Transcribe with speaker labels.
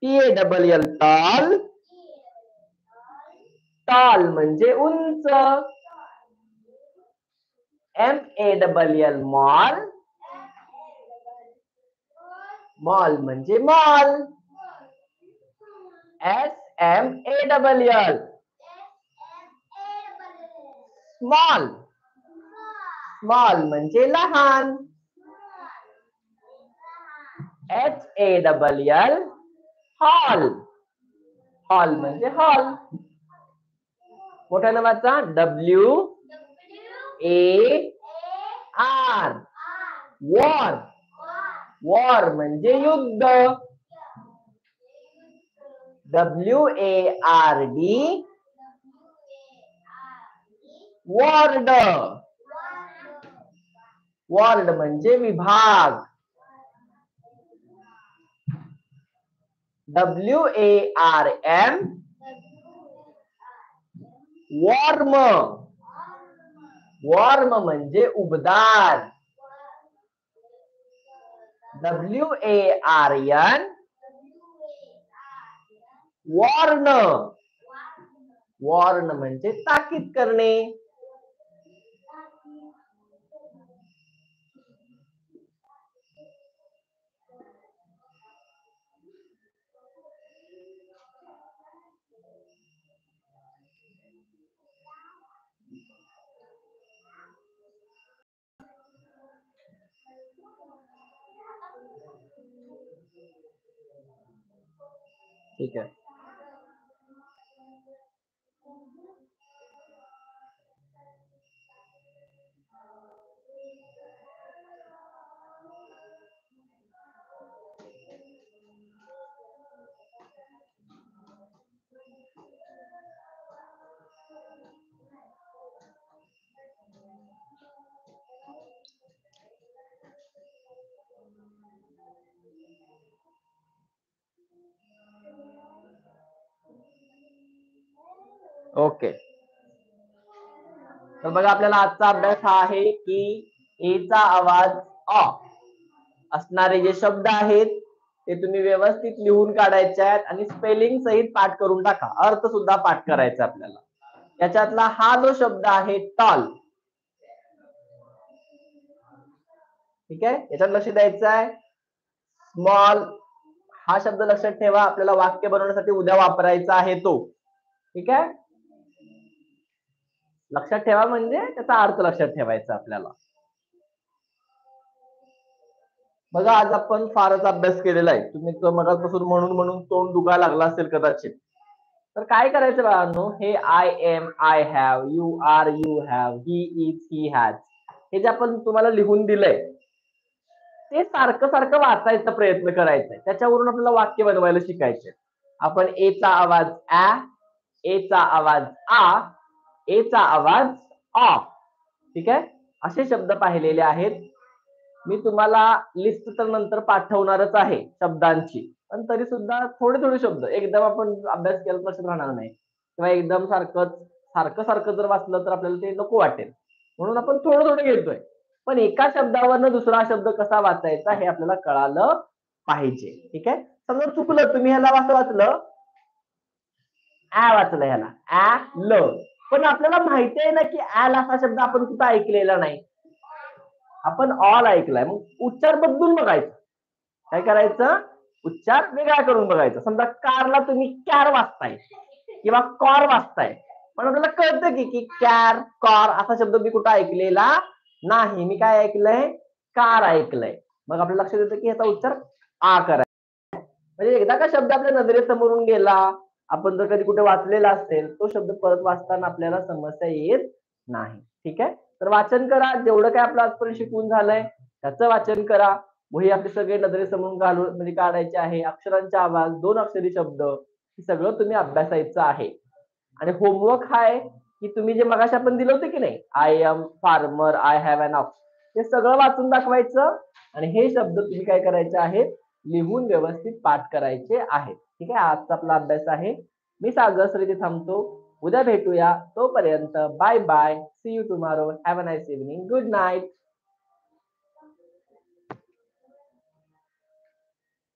Speaker 1: TALL tall. Tall म्हणजे उंच. MALL mall. Mall म्हणजे मॉल. SMALL small. स्मॉल म्हणजे लहान. HALL hall. हॉल म्हणजे हॉल. मोठ्यानं वाचा. WAR war. वॉर म्हणजे युद्ध. WARD ward. वॉर्ड म्हणजे विभाग. WARM warm. वॉर्म म्हणजे उबदार. WARN warn. वॉर्न म्हणजे ताकीद करणे. ठीक आहे. ओके. तर बघा आपल्याला आजचा अभ्यास हा आहे की एचा आवाज अ असणारे जे शब्द आहेत ते तुम्ही व्यवस्थित लिहून काढायचे आहेत आणि स्पेलिंग सहित पाठ करून टाका. अर्थ सुद्धा पाठ करायचा आपल्याला. याच्यातला हा जो शब्द आहे टॉल. ठीक आहे. याच्यात लक्ष द्यायचं आहे. स्मॉल हा शब्द लक्षात ठेवा. आपल्याला वाक्य बनवण्यासाठी उद्या वापरायचा आहे तो. ठीक आहे. लक्षात ठेवा म्हणजे त्याचा अर्थ लक्षात ठेवायचा आपल्याला. बघा आज आपण फारच अभ्यास केलेला आहे. तुम्ही तर मगापासून म्हणून तोंड दुखायला लागला असेल कदाचित. तर काय करायचं बाळांनो, हे I am, I have, you are, you have, he is, he has हे जे आपण तुम्हाला लिहून दिलंय ते सारखं सारखं वाचायचा प्रयत्न करायचा. त्याच्यावरून आपल्याला वाक्य बनवायला शिकायचे. आपण एचा आवाज आ, एचा आवाज आ, एचा आवाज आ. ठीक आहे. असे शब्द पाहिलेले आहेत. मी तुम्हाला लिस्ट तर नंतर पाठवणारच आहे शब्दांची, पण तरी सुद्धा थोडे थोडे शब्द एकदम आपण अभ्यास केला लक्षात राहणार नाही किंवा एकदम सारखं सारखं जर वाचलं तर आपल्याला ते नको वाटेल. म्हणून आपण थोडं थोडं घेतोय. पण एका शब्दावरनं दुसरा शब्द कसा वाचायचा हे आपल्याला कळालं पाहिजे. ठीक आहे. समजा चुकलं, तुम्ही ह्याला असं वाचलं आ वाचलं ह्याला आ ल, पण आपल्याला माहिती आहे ना की ऍल असा शब्द आपण कुठं ऐकलेला नाही. आपण ऑल ऐकलाय. मग उच्चार बदलून बघायचा. काय करायचं? उच्चार वेगळा करून बघायचा. समजा कारला तुम्ही कॅर वाचताय किंवा कॉर वाचताय, पण आपल्याला कळतं की कॅर कॉर असा शब्द मी कुठं ऐकलेला नाही. मी काय ऐकलंय? कार ऐकलंय. मग आपल्या लक्षात येतं की याचा उच्चार आ करायचा. म्हणजे एकदा का शब्द आपल्या नजरेसमोरून गेला, आपण जर कधी कुठे वाचलेला असेल, तो शब्द परत वाचताना आपल्याला समस्या येत नाही. ठीक आहे. तर वाचन करा. जेवढं काय आपलं आजपर्यंत शिकून झालंय त्याचं वाचन करा. वही आपले सगळे नजरेसमोरून घालून म्हणजे काढायचे आहे. अक्षरांचा आवाज, 2 अक्षरी शब्द हे सगळं तुम्ही अभ्यासायचं आहे. आणि होमवर्क हा आहे की तुम्ही जे मगाशी आपण दिलं होतं की नाही, I am farmer, I have an ox, हे सगळं वाचून दाखवायचं आणि हे शब्द तुम्ही काय करायचे आहेत? लिहून व्यवस्थित पाठ करायचे आहेत. ठीक आहे. आजचा आपला अभ्यास आहे. मी सागर इथे थांबतो. उद्या भेटूया. तोपर्यंत bye bye. See you tomorrow. Have a nice evening. Good night.